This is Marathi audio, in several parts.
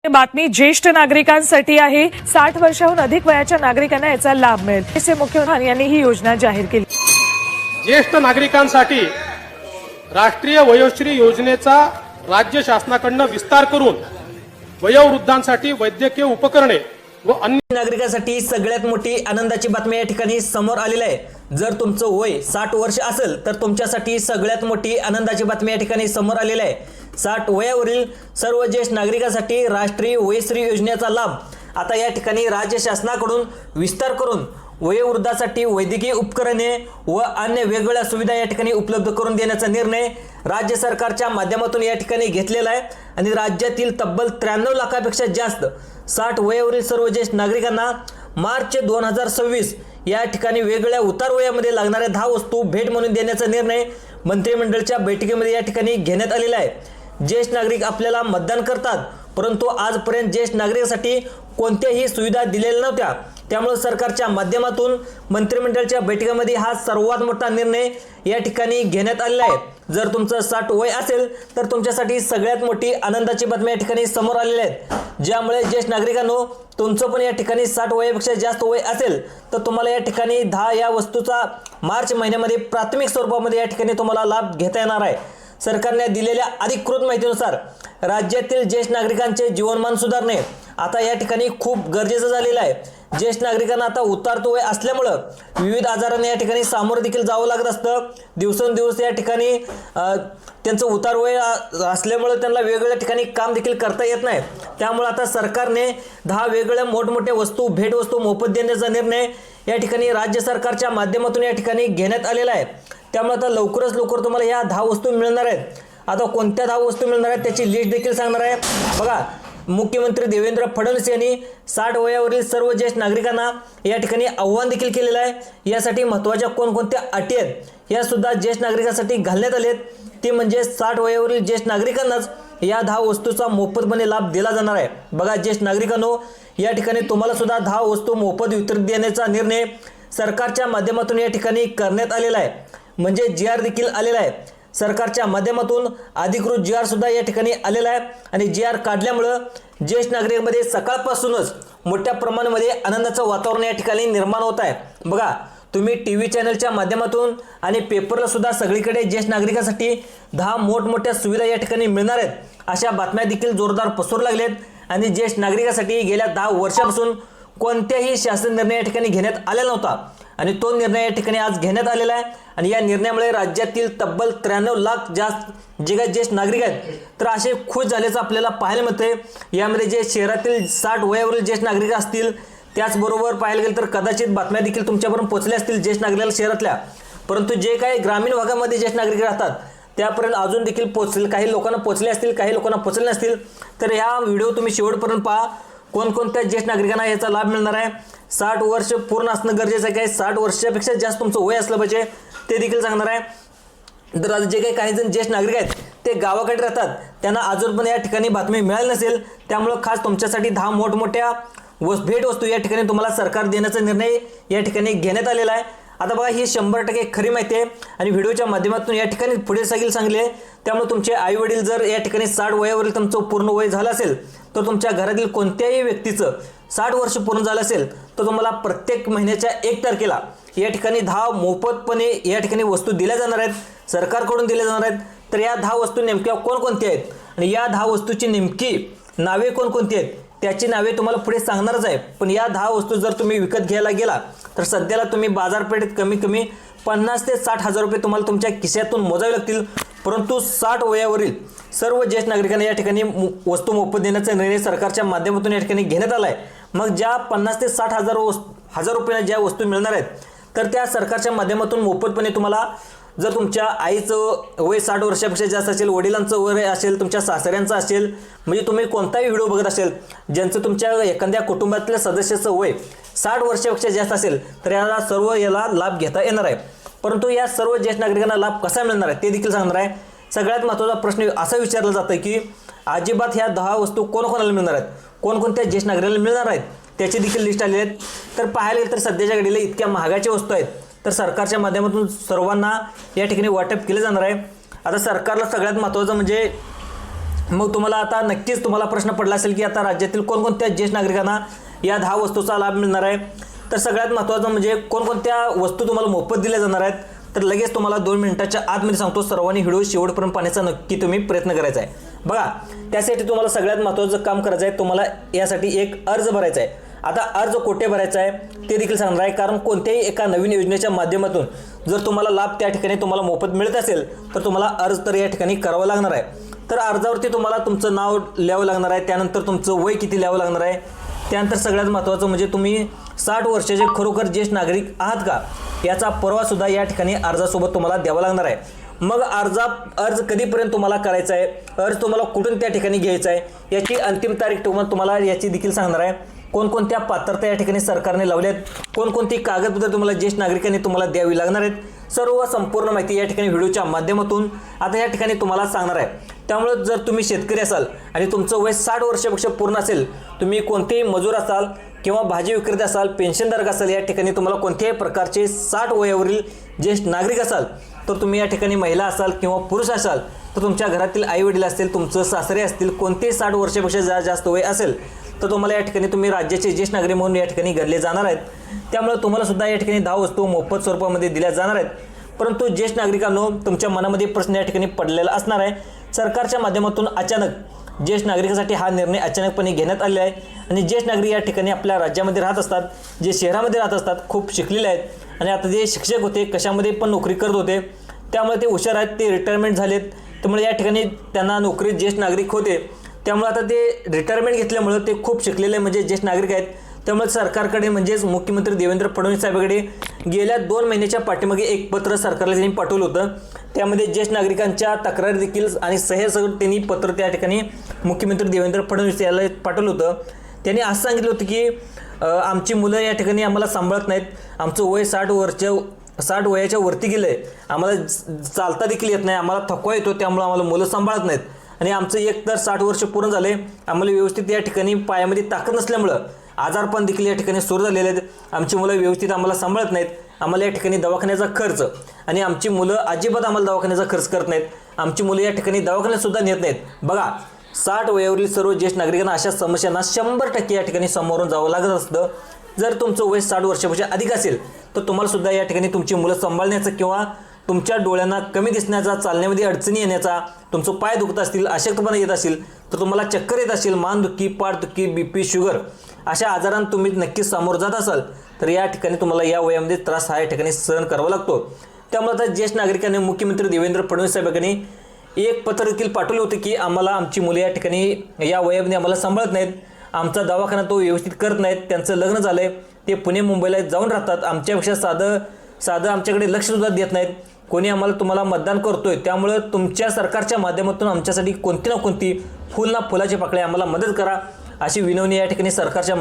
बातमी ज्येष्ठ नागरिकांसाठी आहे। 60 वर्षाहून अधिक वयाच्या नागरिकांना याचा लाभ मिळेल असे मुख्यमंत्री यांनी ही योजना जाहीर केली। ज्येष्ठ नागरिकांसाठी राष्ट्रीय वयोश्री योजनेचा राज्य शासनाकडून विस्तार करून वयोवृद्धांसाठी वैद्यकीय उपकरणे व अन्य नागरिकांसाठी सगळ्यात मोठी आनंदाची बातमी या ठिकाणी समोर आलेली आहे। जर तुमचं वय 60 वर्ष असेल तर तुमच्यासाठी सगळ्यात मोठी आनंदाची बातमी या ठिकाणी समोर आलेली आहे। 60 वयावरील सर्व ज्येष्ठ नागरिकांसाठी राष्ट्रीय वयश्री योजनेचा लाभ आता या ठिकाणी राज्य शासनाकडून विस्तार करून वयोवृद्धांसाठी वैद्यकीय उपकरणे व अन्य वेगवेगळ्या सुविधा या ठिकाणी उपलब्ध करून देण्याचा निर्णय राज्य सरकारच्या माध्यमातून या ठिकाणी घेतलेला आहे। आणि राज्यातील तब्बल 93 लाखापेक्षा जास्त 60 वयावरील सर्व ज्येष्ठ नागरिकांना मार्च 2026 या ठिकाणी वेगवेगळ्या उतार वयामध्ये लागणाऱ्या 10 वस्तू भेट म्हणून देण्याचा निर्णय मंत्रिमंडळाच्या बैठकीमध्ये या ठिकाणी घेण्यात आलेला आहे। ज्येष्ठ नागरिक आपल्याला मतदान करतात, परंतु आजपर्यंत ज्येष्ठ नागरिकांसाठी कोणत्याही सुविधा दिलेल्या नव्हत्या। त्यामुळे सरकारच्या माध्यमातून मंत्रिमंडळाच्या बैठकीमध्ये हा सर्वात मोठा निर्णय या ठिकाणी घेण्यात आलेला आहे। जर तुमचं 60 वय असेल तर तुमच्यासाठी सगळ्यात मोठी आनंदाची बातमी या ठिकाणी समोर आलेली आहे। ज्यामुळे ज्येष्ठ नागरिकांनो तुमचं पण या ठिकाणी 60 वयापेक्षा जास्त वय असेल तर तुम्हाला या ठिकाणी 10 या वस्तूचा मार्च महिन्यामध्ये प्राथमिक स्वरूपामध्ये या ठिकाणी तुम्हाला लाभ घेता येणार आहे। सरकारने दिलेल्या अधिकृत माहितीनुसार राज्यातील ज्येष्ठ नागरिकांचे जीवनमान सुधारणे आता या ठिकाणी खूप गरजेचं झालेलं आहे। ज्येष्ठ नागरिकांना आता उतारतो वय असल्यामुळे विविध आजारांना या ठिकाणी सामोरं देखील जावं लागत असतं। दिवसेंदिवस या ठिकाणी त्यांचं उतार वय असल्यामुळे त्यांना वेगवेगळ्या ठिकाणी काम देखील करता येत नाही। त्यामुळे आता सरकारने 10 वेगवेगळ्या मोठमोठ्या वस्तू भेट वस्तू मोफत देण्याचा निर्णय या ठिकाणी राज्य सरकारच्या माध्यमातून या ठिकाणी घेण्यात आलेला आहे। त्यामुळे आता लवकरच लवकर तुम्हाला ह्या 10 वस्तू मिळणार आहेत। आता कोणत्या 10 वस्तू मिळणार आहेत त्याची लिस्ट देखील सांगणार आहे। बघा, मुख्यमंत्री देवेंद्र फडणवीस यांनी 60 वयावरील सर्व ज्येष्ठ नागरिकांना या ठिकाणी आव्हान देखील केलेलं आहे। यासाठी महत्त्वाच्या कोणकोणत्या अटी आहेत या सुद्धा ज्येष्ठ नागरिकांसाठी घालण्यात आलेत। ते म्हणजे 60 वयावरील ज्येष्ठ नागरिकांनाच या 10 वस्तूचा मोफतपणे लाभ दिला जाणार आहे। बघा ज्येष्ठ नागरिकांनो, या ठिकाणी तुम्हाला सुद्धा 10 वस्तू मोफत वितरित देण्याचा निर्णय सरकारच्या माध्यमातून या ठिकाणी करण्यात आलेला आहे। म्हणजे GR देखील आलेला आहे। सरकारच्या माध्यमातून अधिकृत GR सुद्धा या ठिकाणी आलेला आहे। आणि GR काढल्यामुळे ज्येष्ठ नागरिकांमध्ये सकाळपासूनच मोठ्या प्रमाणामध्ये आनंदाचं वातावरण या ठिकाणी निर्माण होत आहे। बघा, तुम्ही TV चॅनलच्या माध्यमातून आणि पेपरला सुद्धा सगळीकडे ज्येष्ठ नागरिकांसाठी 10 मोठमोठ्या सुविधा या ठिकाणी मिळणार आहेत अशा बातम्या देखील जोरदार पसरू लागलेत। आणि ज्येष्ठ नागरिकांसाठी गेल्या 10 वर्षापासून कोणत्याही शासन निर्णय या ठिकाणी घेण्यात आलेला नव्हता आणि तो निर्णय या ठिकाणी आज घेण्यात आलेला आहे। आणि या निर्णयामुळे राज्यातील तब्बल 93 लाख जास्त जे काही ज्येष्ठ नागरिक आहेत तर असे खुश झाल्याचं आपल्याला पाहायला मिळते। यामध्ये जे शहरातील 60 वयावरील ज्येष्ठ नागरिक असतील, त्याचबरोबर पाहायला गेलं तर कदाचित बातम्या देखील तुमच्यापर्यंत पोहोचल्या असतील ज्येष्ठ नागरिकांना शहरातल्या, परंतु जे काही ग्रामीण भागामध्ये ज्येष्ठ नागरिक राहतात त्यापर्यंत अजून देखील पोहोचले, काही लोकांना पोहोचले असतील, काही लोकांना पोहोचले नसतील। तर हा व्हिडिओ तुम्ही शेवटपर्यंत पहा। कोणकोणत्या ज्येष्ठ नागरिकांना याचा लाभ मिळणार आहे, 60 वर्ष पूर्ण असणं गरजेचं आहे, 60 वर्षापेक्षा जास्त तुमचं वय असलं पाहिजे ते देखील सांगणार आहे। तर आज जे काही जण ज्येष्ठ नागरिक आहेत ते गावाकडे राहतात, त्यांना अजून पण या ठिकाणी बातमी मिळाली नसेल, त्यामुळे खास तुमच्यासाठी 10 मोठमोठ्या भेट वस्तू या ठिकाणी तुम्हाला सरकार देण्याचा निर्णय या ठिकाणी घेण्यात आलेला आहे। आता बघा, ही 100% खरी माहिती आहे आणि व्हिडिओच्या माध्यमातून या ठिकाणी पुढे सांगले। त्यामुळे तुमचे आई वडील जर या ठिकाणी 60 वयावरील तुमचं पूर्ण वय झालं असेल तर तुमच्या घरातील कोणत्याही व्यक्तीचं 60 वर्ष पूर्ण झालं असेल तर तुम्हाला प्रत्येक महिन्याच्या 1 तारखेला या ठिकाणी 10 मोफतपणे या ठिकाणी वस्तू दिल्या जाणार आहेत, सरकारकडून दिल्या जाणार आहेत। तर या 10 वस्तू नेमक्या कोणकोणत्या आहेत आणि या 10 वस्तूची नेमकी नावे कोणकोणती आहेत त्याची नावे तुम्हाला पुढे सांगणारच आहे। पण या 10 वस्तू जर तुम्ही विकत घ्यायला गेला तर सध्याला तुम्ही बाजारपेठेत कमी कमी 50 ते 60 हजार रुपये तुम्हाला तुमच्या खिशातून मोजावे लागतील। परंतु 60 वयावरील सर्व ज्येष्ठ नागरिकांना या ठिकाणी वस्तू मोफत देण्याचा निर्णय सरकारच्या माध्यमातून या ठिकाणी घेण्यात आला आहे। मग ज्या 50 ते 60 हजार रुपयांना ज्या वस्तू मिळणार आहेत तर त्या सरकारच्या माध्यमातून मोफतपणे तुम्हाला, जर तुमच्या आईचं वय 60 वर्षापेक्षा जास्त असेल, वडिलांचं वय असेल, तुमच्या सासऱ्यांचं असेल, म्हणजे तुम्ही कोणताही व्हिडिओ बघत असेल ज्यांचं तुमच्या एखाद्या कुटुंबातल्या सदस्याचं वय 60 वर्षापेक्षा जास्त असेल तर याला लाभ घेता येणार आहे। परंतु या सर्व ज्येष्ठ नागरिकांना लाभ कसा मिळणार आहे ते देखील सांगणार आहे। सगळ्यात महत्त्वाचा प्रश्न असा विचारला जातो की अजिबात ह्या 10 वस्तू कोणाकोणाला मिळणार आहेत, कोणकोणत्या ज्येष्ठ नागरिकांना मिळणार आहेत त्याची देखील लिस्ट आलेली आहे। तर पाहायला गेलं तर सध्याच्या घडीला इतक्या महागाच्या वस्तू आहेत तर सरकारच्या माध्यमातून सर्वांना या ठिकाणी वाटप केले जाणार आहे। आता सरकारला सगळ्यात महत्त्वाचं म्हणजे मग तुम्हाला आता नक्कीच तुम्हाला प्रश्न पडला असेल की आता राज्यातील कोणकोणत्या ज्येष्ठ नागरिकांना या 10 वस्तूचा लाभ मिळणार आहे. तर सगळ्यात महत्त्वाचं म्हणजे कोणकोणत्या वस्तू तुम्हाला मोफत दिल्या जाणार आहेत. तर लगेच तुम्हाला 2 मिनिटाच्या आतमध्ये सांगतो. सर्वांनी व्हिडिओ शेवटपर्यंत पाहण्याचा नक्की तुम्ही प्रयत्न करायचा आहे. बघा, त्यासाठी तुम्हाला सगळ्यात महत्त्वाचं काम करायचं आहे. तुम्हाला यासाठी एक अर्ज भरायचा आहे. आता अर्ज कुठे भरायचा आहे ते देखील सांगणार आहे, कारण कोणत्याही एका नवीन योजनेच्या माध्यमातून जर तुम्हाला लाभ त्या ठिकाणी तुम्हाला मोफत मिळत असेल तर तुम्हाला अर्ज तर या ठिकाणी करावा लागणार आहे. तर अर्जावरती तुम्हाला तुमचं नाव लिहावं लागणार आहे, त्यानंतर तुमचं वय किती लिहावं लागणार आहे, त्यानंतर सगळ्यात महत्त्वाचं म्हणजे तुम्ही 60 वर्षाचे खरोखर ज्येष्ठ नागरिक आहात का याचा पुरावासुद्धा या ठिकाणी अर्जासोबत तुम्हाला द्यावा लागणार आहे. मग अर्ज कधीपर्यंत तुम्हाला करायचा आहे, अर्ज तुम्हाला कुठून त्या ठिकाणी घ्यायचा आहे याची अंतिम तारीख तुम्हाला याची देखील सांगणार आहे. कोणकोणत्या पात्रता या ठिकाणी सरकारने लावल्यात, कोणकोणती कागदपत्र तुम्हाला ज्येष्ठ नागरिकांनी तुम्हाला द्यावी लागणार आहेत, सर्व संपूर्ण माहिती या ठिकाणी व्हिडिओच्या माध्यमातून आता या ठिकाणी तुम्हाला सांगणार आहे. त्यामुळे जर तुम्ही शेतकरी असाल आणि तुमचं वय 60 वर्षापेक्षा पूर्ण असेल, तुम्ही कोणतेही मजूर असाल किंवा भाजी विक्रेते असाल, पेन्शनधारक असाल, या ठिकाणी तुम्हाला कोणत्याही प्रकारचे 60 वयावरील ज्येष्ठ नागरिक असाल, तर तुम्ही या ठिकाणी महिला असाल किंवा पुरुष असाल, तर तुमच्या घरातील आई वडील असतील, तुमचं सासरे असतील, कोणतेही 60 वर्षापेक्षा जास्त वय असेल तर तुम्हाला या ठिकाणी तुम्ही राज्याचे ज्येष्ठ नागरिक म्हणून या ठिकाणी गणले जाणार आहेत. त्यामुळे तुम्हाला सुद्धा या ठिकाणी 10 वस्तू मोफत स्वरूपामध्ये दिल्या जाणार आहेत. परंतु ज्येष्ठ नागरिकांनो, तुमच्या मनामध्ये प्रश्न या ठिकाणी पडलेला असणार आहे. सरकारच्या माध्यमातून अचानक ज्येष्ठ नागरिकांसाठी हा निर्णय अचानकपणे घेण्यात आलेला आहे आणि ज्येष्ठ नागरिक या ठिकाणी आपल्या राज्यामध्ये राहत असतात, जे शहरामध्ये राहत असतात, खूप शिकलेले आहेत आणि आता जे शिक्षक होते कशामध्ये पण नोकरी करत होते, त्यामुळे ते हुशार आहेत, ते रिटायरमेंट झालेत. त्यामुळे या ठिकाणी त्यांना नोकरी ज्येष्ठ नागरिक होते, त्यामुळे आता ते रिटायरमेंट घेतल्यामुळे ते खूप शिकलेले म्हणजे ज्येष्ठ नागरिक आहेत. त्यामुळे सरकारकडे म्हणजेच मुख्यमंत्री देवेंद्र फडणवीस साहेबांकडे गेल्या 2 महिन्याच्या पाठीमागे एक पत्र सरकारला त्यांनी पाठवलं होतं. त्यामध्ये ज्येष्ठ नागरिकांच्या तक्रारी देखील आणि सगळं त्यांनी पत्र त्या ठिकाणी मुख्यमंत्री देवेंद्र फडणवीस याला पाठवलं होतं. त्यांनी असं सांगितलं होतं की आमची मुलं या ठिकाणी आम्हाला सांभाळत नाहीत, आमचं वय 60 वयाच्या वरती गेलं आहे, आम्हाला चालता देखील येत नाही, आम्हाला थकवा येतो, त्यामुळे आम्हाला मुलं सांभाळत नाहीत आणि आमचं एक तर 60 वर्ष पूर्ण झाले, आम्हाला व्यवस्थित या ठिकाणी पायामध्ये ताकद नसल्यामुळं आजारपण देखील या ठिकाणी सुरू झालेले आहेत, आमची मुलं व्यवस्थित आम्हाला सांभाळत नाहीत, आम्हाला या ठिकाणी दवाखान्याचा खर्च आणि आमची मुलं अजिबात आम्हाला दवाखान्याचा खर्च करत नाहीत, आमची मुलं या ठिकाणी दवाखान्यातसुद्धा नेत नाहीत. बघा, 60 वयावरील सर्व ज्येष्ठ नागरिकांना अशा समस्यांना 100% या ठिकाणी सामोरं जावं लागत असतं. जर तुमचं वय 60 वर्षापेक्षा अधिक असेल तर तुम्हाला सुद्धा या ठिकाणी तुमची मुलं सांभाळण्याचं किंवा तुमच्या डोळ्यांना कमी दिसण्याचा, चालण्यामध्ये अडचणी येण्याचा, तुमचं पाय दुखत असतील, अशक्तपणा येत असेल, तर तुम्हाला चक्कर येत असेल, मानदुखी, पाठदुखी, BP, शुगर अशा आजारांना तुम्ही नक्कीच सामोरं जात असाल तर या ठिकाणी तुम्हाला या वयामध्ये त्रास हा या ठिकाणी सहन करावा लागतो. त्यामुळे आता ज्येष्ठ नागरिकांनी मुख्यमंत्री देवेंद्र फडणवीस साहेबांनी एक पत्र देखील पाठवले होते की आमची मुले या ठिकाणी या वयामध्ये आम्हाला सांभाळत नाहीत, आमचा दवाखाना तो व्यवस्थित करत नाहीत, त्यांचं लग्न झालं आहे, ते पुणे मुंबईला जाऊन राहतात, आमच्यापेक्षा साधं आमच्याकडे लक्षसुद्धा देत नाहीत, कोणी आम्हाला तुम्हाला मतदान करतोय, त्यामुळं तुमच्या सरकारच्या माध्यमातून आमच्यासाठी कोणती ना कोणती फुलाची पाकळी आम्हाला मदत करा, अशी विनवणी या ठिकाणी सरकारच्या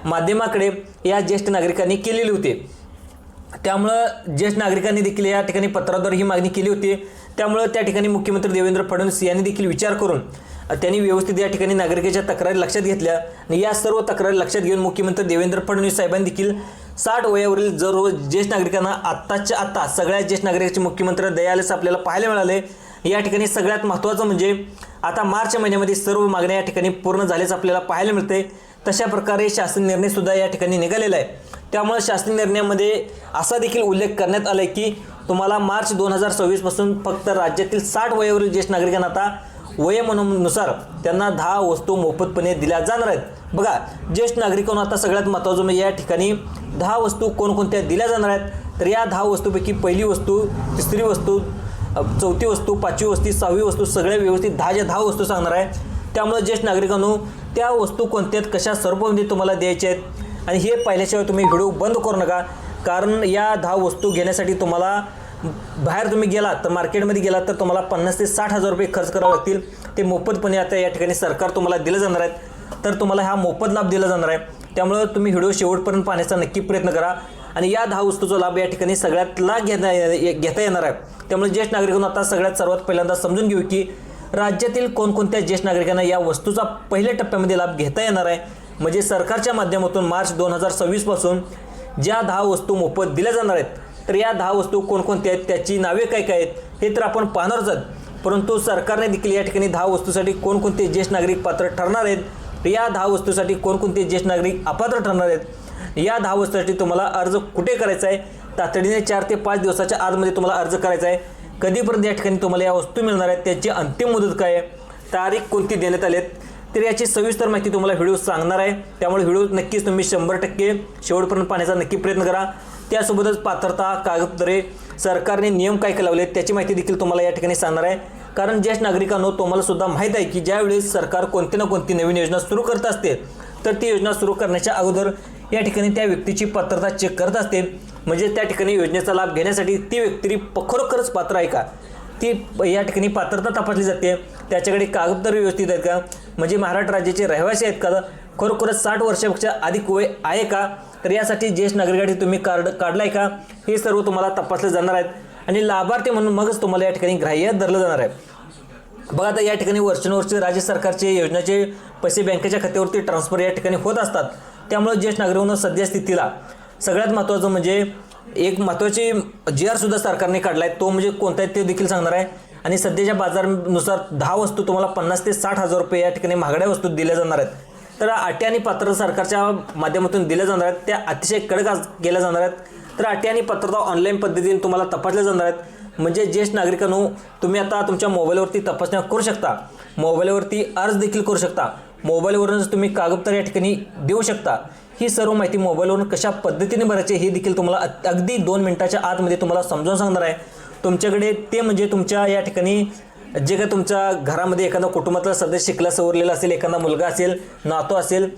माध्यमाकडे या ज्येष्ठ नागरिकांनी केलेली होती. त्यामुळं ज्येष्ठ नागरिकांनी देखील या ठिकाणी पत्राद्वारे ही मागणी केली होती. त्यामुळं त्या ठिकाणी मुख्यमंत्री देवेंद्र फडणवीस यांनी देखील विचार करून त्यांनी व्यवस्थित या ठिकाणी नागरिकांच्या तक्रारी लक्षात घेतल्या आणि या सर्व तक्रारी लक्षात घेऊन मुख्यमंत्री देवेंद्र फडणवीस साहेबांनी देखील 60 वयावरील सर्व ज्येष्ठ नागरिकांना आत्ताच्या आत्ता सगळ्या ज्येष्ठ नागरिकांचे मुख्यमंत्री दयालेस आपल्याला पाहायला मिळाले. या ठिकाणी सगळ्यात महत्त्वाचं म्हणजे आता मार्च महिन्यामध्ये सर्व मागण्या या ठिकाणी पूर्ण झाल्याचं आपल्याला पाहायला मिळते. तशा प्रकारे शासन निर्णयसुद्धा या ठिकाणी निघालेला आहे. त्यामुळे शासन निर्णयामध्ये असा देखील उल्लेख करण्यात आला आहे की तुम्हाला मार्च 2026 पासून फक्त राज्यातील 60 वयावरील ज्येष्ठ नागरिकांना आता वयोमानानुसार त्यांना 10 वस्तू मोफतपणे दिल्या जाणार आहेत. बघा, ज्येष्ठ नागरिकांना आता सगळ्यात महत्त्वाचं म्हणजे या ठिकाणी 10 वस्तू कोणकोणत्या दिल्या जाणार आहेत. तर या 10 वस्तूपैकी पहिली वस्तू, तिसरी वस्तू, चौथी वस्तू, 5वी वस्तू, 6वी वस्तू सगळ्या व्यवस्थित 10 वस्तू सांगणार आहे. त्यामुळे ज्येष्ठ नागरिकांनो त्या वस्तू कोणत्या कशा स्वरूपामध्ये तुम्हाला द्यायच्या आहेत आणि हे पाहिल्याशिवाय तुम्ही व्हिडिओ बंद करू नका. कारण या 10 वस्तू घेण्यासाठी तुम्हाला बाहेर तुम्ही गेला तर मार्केटमध्ये गेला तर तुम्हाला 50,000 ते 60,000 रुपये खर्च करावे लागतील. ते मोफतपणे आता या ठिकाणी सरकार तुम्हाला दिलं जाणार आहेत. तर तुम्हाला हा मोफत लाभ दिला जाणार आहे. त्यामुळे तुम्ही व्हिडिओ शेवटपर्यंत पाहण्याचा नक्की प्रयत्न करा आणि या 10 वस्तूचा लाभ या ठिकाणी सगळ्यातला घेता येणार आहे. त्यामुळे ज्येष्ठ नागरिकांना आता सर्वात पहिल्यांदा समजून घेऊ की राज्यातील कोणकोणत्या ज्येष्ठ नागरिकांना या वस्तूचा पहिल्या टप्प्यामध्ये लाभ घेता येणार आहे. म्हणजे सरकारच्या माध्यमातून मार्च 2026 पासून ज्या 10 वस्तू मोफत दिल्या जाणार आहेत तर या 10 वस्तू कोणकोणत्या आहेत, त्याची नावे काय आहेत हे तर आपण पाहणारच आहोत. परंतु सरकारने देखील या ठिकाणी 10 वस्तूसाठी कोणकोणते ज्येष्ठ नागरिक पात्र ठरणार आहेत, या 10 वस्तूसाठी कोणकोणते ज्येष्ठ नागरिक अपात्र ठरणार आहेत, या 10 वस्तूसाठी तुम्हाला अर्ज कुठे करायचा आहे, तातडीने 4 ते 5 दिवसाच्या आतमध्ये तुम्हाला अर्ज करायचा आहे, कधीपर्यंत या ठिकाणी तुम्हाला या वस्तू मिळणार आहेत, त्याची अंतिम मुदत काय आहे, तारीख कोणती देण्यात आली आहे, तर याची सविस्तर माहिती तुम्हाला व्हिडिओ सांगणार आहे. त्यामुळे व्हिडिओ नक्कीच तुम्ही 100% शेवटपर्यंत पाहण्याचा नक्की प्रयत्न करा. त्यासोबतच पात्रता, कागदपत्रे, सरकारने नियम काय काय लावले त्याची माहिती देखील तुम्हाला या ठिकाणी सांगणार आहे. कारण ज्येष्ठ नागरिकांनो, तुम्हाला सुद्धा माहीत आहे की ज्यावेळेस सरकार कोणती ना कोणती नवीन योजना सुरू करत असते, तर ती योजना सुरू करण्याच्या अगोदर या ठिकाणी त्या व्यक्तीची पात्रता चेक करत असते. म्हणजे त्या ठिकाणी योजनेचा लाभ घेण्यासाठी ती व्यक्ती खरोखरच पात्र आहे का, ती या ठिकाणी पात्रता तपासली जाते. त्याच्याकडे कागदपत्र व्यवस्थित आहेत का, म्हणजे महाराष्ट्र राज्याचे रहिवासी आहेत का, खरोखरच 60 वर्षापेक्षा अधिक वय आहे का, तर यासाठी ज्येष्ठ नागरिकांसाठी तुम्ही कार्ड काढलाय का, हे सर्व तुम्हाला तपासले जाणार आहेत. आणि लाभार्थी म्हणून मगच तुम्हाला या ठिकाणी ग्राह्य धरलं जाणार आहे. बघा, आता या ठिकाणी वर्षानुवर्षे राज्य सरकारचे योजनेचे पैसे बँकेच्या खात्यावरती ट्रान्सफर या ठिकाणी होत असतात. त्यामुळे ज्येष्ठ नागरिकांना सध्या स्थितीला सगळ्यात महत्त्वाचं म्हणजे एक महत्त्वाची GR सुद्धा सरकारने काढला आहे, तो म्हणजे कोणता आहे ते देखील सांगणार आहे. आणि सध्याच्या बाजारानुसार 10 वस्तू तुम्हाला 50 ते 60 हजार रुपये या ठिकाणी महागड्या वस्तू दिल्या जाणार आहेत. तर अटी आणि पात्र सरकारच्या माध्यमातून दिल्या जाणार आहेत, त्या अतिशय कडक केल्या जाणार आहेत. तर अटी आणि पात्रता ऑनलाईन पद्धतीने तुम्हाला तपासल्या जाणार आहेत. म्हणजे ज्येष्ठ नागरिकांनो, तुम्ही आता तुमच्या मोबाईलवरती तपासण्या करू शकता, मोबाईलवरती अर्ज देखील करू शकता, मोबाईलवरूनच तुम्ही कागदपत्र या ठिकाणी देऊ शकता. ही सर्व माहिती मोबाईलवरून कशा पद्धतीने भरायची हे देखील तुम्हाला अगदी 2 मिनिटाच्या आतमध्ये तुम्हाला समजावून सांगणार आहे. तुमच्याकडे ते म्हणजे तुमच्या या ठिकाणी जे काय तुमच्या घरामध्ये एखादा कुटुंबातला सदस्य शिकला सवरलेला असेल, एखादा मुलगा असेल, नातू असेल,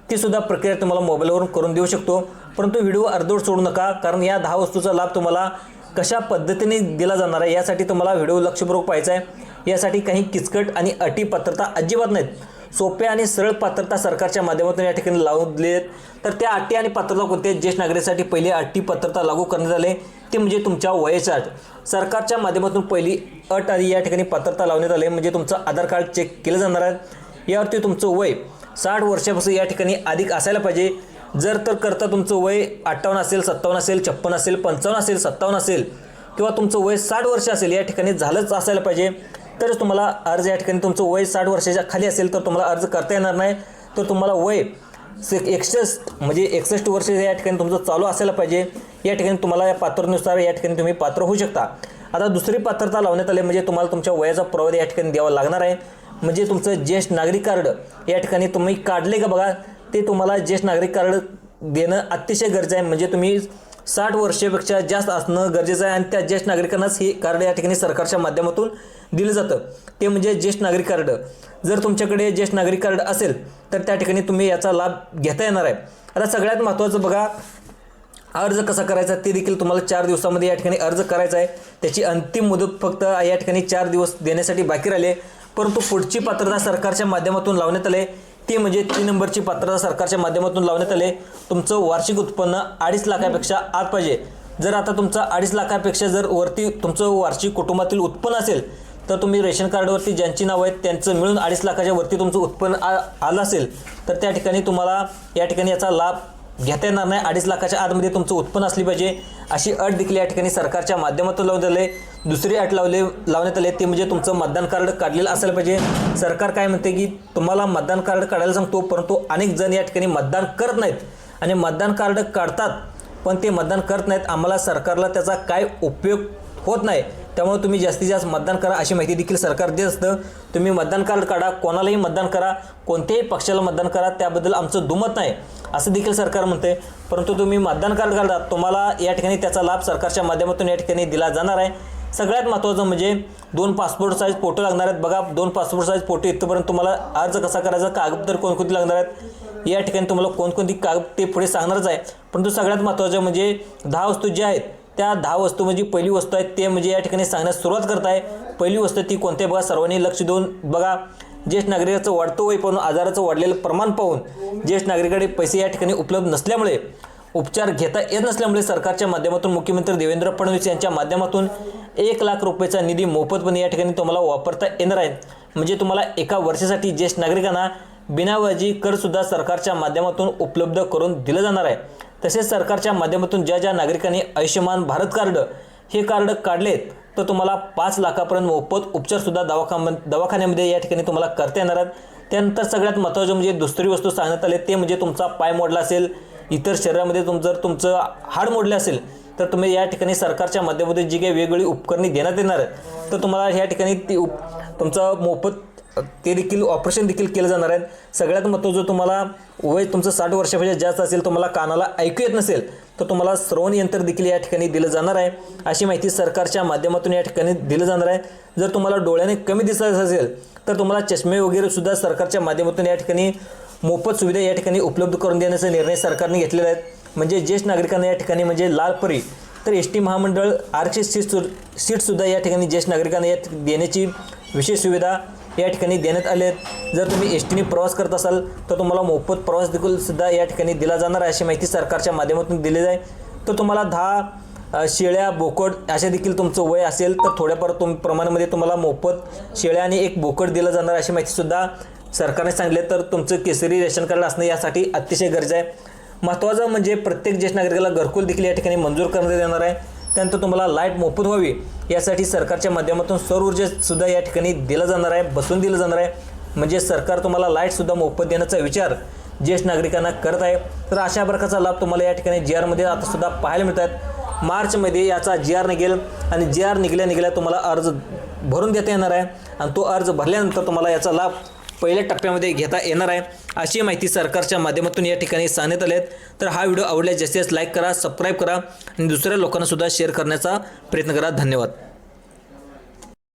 ती सुद्धा प्रक्रिया तुम्हाला मोबाईलवरून करून देऊ शकतो. परंतु व्हिडिओ अर्धवट सोडू नका, कारण या 10 वस्तूचा लाभ तुम्हाला कशा पद्धतीने दिला जाणार आहे यासाठी तुम्हाला व्हिडिओ लक्षपूर्वक पाहायचा आहे. यासाठी काही किचकट आणि अटी पात्रता अजिबात नाहीत. सोप्या आणि सरळ पात्रता सरकारच्या माध्यमातून या ठिकाणी लावले आहेत. तर त्या अटी आणि पात्रता कोणत्या, ज्येष्ठ नागरिकांसाठी पहिली अटी पात्रता लागू करण्यात आले ते म्हणजे तुमच्या वयाची अट. सरकारच्या माध्यमातून पहिली अट आणि या ठिकाणी पात्रता लावण्यात आली, म्हणजे तुमचं आधार कार्ड चेक केलं जाणार आहे. यावरती तुमचं वय 60 वर्षापासून या ठिकाणी अधिक असायला पाहिजे. जर तर करता तुमचं वय 58 असेल, 57 असेल, 56 असेल, 55 असेल, 57 असेल किंवा तुमचं वय 60 वर्ष असेल या ठिकाणी झालंच असायला पाहिजे, तरच तुम्हाला अर्ज या ठिकाणी तुमचं वय 60 वर्षाच्या खाली असेल तर तुम्हाला अर्ज करता येणार नाही. तर तुम्हाला वय 61 म्हणजे 61 वर्ष या ठिकाणी तुमचं चालू असायला पाहिजे. या ठिकाणी तुम्हाला या पात्रतेनुसार या ठिकाणी तुम्ही पात्र होऊ शकता. आता दुसरी पात्रता लावण्यात आली म्हणजे तुम्हाला तुमच्या वयाचा पुरावा या ठिकाणी द्यावा लागणार आहे. म्हणजे तुमचं ज्येष्ठ नागरिक कार्ड या ठिकाणी तुम्ही काढले का बघा, ते तुम्हाला ज्येष्ठ नागरिक कार्ड देणं अतिशय गरजेचं आहे. म्हणजे तुम्ही 60 वर्षापेक्षा जास्त असणं गरजेचं आहे आणि त्या ज्येष्ठ नागरिकांनाच हे कार्ड या ठिकाणी सरकारच्या माध्यमातून दिलं जातं, ते म्हणजे ज्येष्ठ नागरिक कार्ड. जर तुमच्याकडे ज्येष्ठ नागरिक कार्ड असेल तर त्या ठिकाणी तुम्ही याचा लाभ घेता येणार आहे. आता सगळ्यात महत्त्वाचं बघा, अर्ज कसा करायचा ते देखील तुम्हाला 4 दिवसामध्ये या ठिकाणी अर्ज करायचा आहे. त्याची अंतिम मुदत फक्त या ठिकाणी 4 दिवस देण्यासाठी बाकी राहिले. परंतु पुढची पात्रता सरकारच्या माध्यमातून लावण्यात आले ती म्हणजे 3 नंबरची पात्रता सरकारच्या माध्यमातून लावण्यात आले. तुमचं वार्षिक उत्पन्न 2.5 लाखापेक्षा आत पाहिजे. जर आता तुमचं 2.5 लाखापेक्षा जर वरती तुमचं वार्षिक कुटुंबातील उत्पन्न असेल तर तुम्ही रेशन कार्डवरती ज्यांची नावं आहेत त्यांचं मिळून 2.5 लाखाच्या वरती तुमचं उत्पन्न आलं असेल तर त्या ठिकाणी तुम्हाला या ठिकाणी याचा लाभ घेता येणार नाही. 2.5 लाखाच्या आतमध्ये तुमचं उत्पन्न असली पाहिजे अशी अट देखील या ठिकाणी सरकारच्या माध्यमातून लावण्यात आले. दुसरी अट लावण्यात आली ती म्हणजे तुमचं मतदान कार्ड काढलेलं असायला पाहिजे. सरकार काय म्हणते की तुम्हाला मतदान कार्ड काढायला सांगतो, परंतु अनेक जण या ठिकाणी मतदान करत नाहीत आणि मतदान कार्ड काढतात पण ते मतदान करत नाहीत. आम्हाला सरकारला त्याचा काय उपयोग होत नाही, त्यामुळे तुम्ही जास्तीत जास्त मतदान करा अशी माहिती देखील सरकार देत असतं. तुम्ही मतदान कार्ड काढा, कोणालाही मतदान करा, कोणत्याही पक्षाला मतदान करा, त्याबद्दल आमचं दुमत नाही असं देखील सरकार म्हणते. परंतु तुम्ही मतदान कार्ड काढा, तुम्हाला या ठिकाणी त्याचा लाभ सरकारच्या माध्यमातून या ठिकाणी दिला जाणार आहे. सगळ्यात महत्त्वाचं म्हणजे 2 पासपोर्ट साईज फोटो लागणार आहेत. बघा, 2 पासपोर्ट साईज फोटो इथपर्यंत तुम्हाला अर्ज कसा करायचा, कागदपत्र कोणकोणती लागणार आहेत, या ठिकाणी तुम्हाला कोणकोणती कागद ते पुढे सांगणारच आहे. परंतु सगळ्यात महत्त्वाचं म्हणजे 10 वस्तू ज्या आहेत त्या 10 वस्तू म्हणजे पहिली वस्तू आहे ते म्हणजे या ठिकाणी सांगण्यास सुरुवात करत आहे. पहिली वस्तू ती कोणत्या बघा, सर्वांनी लक्ष देऊन बघा. ज्येष्ठ नागरिकाचं वाढतं वय पाहून, आजाराचं वाढलेलं प्रमाण पाहून, ज्येष्ठ नागरिकांकडे पैसे या ठिकाणी उपलब्ध नसल्यामुळे, उपचार घेता येत नसल्यामुळे सरकारच्या माध्यमातून मुख्यमंत्री देवेंद्र फडणवीस यांच्या माध्यमातून 1 लाख रुपयाचा निधी मोफतपणे या ठिकाणी तुम्हाला वापरता येणार आहे. म्हणजे तुम्हाला एका वर्षासाठी ज्येष्ठ नागरिकांना बिनाव्याजी करसुद्धा सरकारच्या माध्यमातून उपलब्ध करून दिलं जाणार आहे. तसेच सरकारच्या माध्यमातून ज्या ज्या नागरिकांनी आयुष्यमान भारत कार्ड हे कार्ड काढलेत तर तुम्हाला 5 लाखापर्यंत मोफत उपचारसुद्धा दवाखान्यामध्ये या ठिकाणी तुम्हाला करता येणार आहेत. त्यानंतर सगळ्यात महत्त्वाचं म्हणजे दुसरी वस्तू सांगण्यात आली ते म्हणजे तुमचा पाय मोडला असेल, इतर शरीरामध्ये जर तुमचं हाड मोडलं असेल तर तुम्ही या ठिकाणी सरकारच्या माध्यमातून जी काही वेगवेगळी उपकरणे देण्यात येणार आहेत तर तुम्हाला या ठिकाणी तुमचं मोफत ते देखील ऑपरेशन देखील केलं जाणार आहे. सगळ्यात महत्त्वाचं तुम्हाला वय तुमचं 60 वर्षापेक्षा जास्त असेल, तुम्हाला कानाला ऐकू येत नसेल तर तुम्हाला श्रवण यंत्र देखील या ठिकाणी दिलं जाणार आहे. अशी माहिती सरकारच्या माध्यमातून या ठिकाणी दिलं जाणार आहे. जर तुम्हाला डोळ्याने कमी दिसत असेल तर तुम्हाला चष्मे वगैरे सुद्धा सरकारच्या माध्यमातून या ठिकाणी मोफत सुविधा या ठिकाणी उपलब्ध करून देण्याचा निर्णय सरकारने घेतलेला आहे. म्हणजे ज्येष्ठ नागरिकांना या ठिकाणी म्हणजे लाल परी तर एस टी महामंडळ आरक्षित सीटसुद्धा या ठिकाणी ज्येष्ठ नागरिकांना या देण्याची विशेष सुविधा या ठिकाणी देण्यात आले आहेत. जर तुम्ही एस टीने प्रवास करत असाल तर तुम्हाला मोफत प्रवास देखील सुद्धा या ठिकाणी दिला जाणार आहे, अशी माहिती सरकारच्या माध्यमातून दिली आहे. तर तुम्हाला 10 शेळ्या बोकड अशा देखील तुमचं वय असेल तर थोड्याफार प्रमाणामध्ये तुम्हाला मोफत शेळ्या आणि 1 बोकड दिलं जाणार अशी माहितीसुद्धा सरकारने सांगितले. तर तुमचं केसरी रेशन कार्ड असणं यासाठी अतिशय गरज आहे. महत्त्वाचं म्हणजे प्रत्येक ज्येष्ठ नागरिकाला घरकुल देखील या ठिकाणी मंजूर करण्यात येणार आहे. त्यानंतर तुम्हाला लाईट मोफत व्हावी यासाठी सरकारच्या माध्यमातून सौर ऊर्जेसुद्धा या ठिकाणी दिलं जाणार आहे, बसवून दिलं जाणार आहे. म्हणजे सरकार तुम्हाला लाईटसुद्धा मोफत देण्याचा विचार ज्येष्ठ नागरिकांना करत आहे. तर अशा प्रकारचा लाभ तुम्हाला या ठिकाणी जी आरमध्ये आतासुद्धा पाहायला मिळतात. मार्चमध्ये याचा जी आर निघेल आणि जी आर निघल्या तुम्हाला अर्ज भरून देता येणार आहे आणि तो अर्ज भरल्यानंतर तुम्हाला याचा लाभ पहिल्या टप्प्यामध्ये घेता येणार आहे, अशी माहिती सरकारच्या माध्यमातून या ठिकाणी सांगण्यात आली आहे. तर हा व्हिडिओ आवडल्यास जास्तीत जास्त लाईक करा, सबस्क्राईब करा आणि दुसऱ्या लोकांना सुद्धा शेअर करण्याचा प्रयत्न करा. धन्यवाद.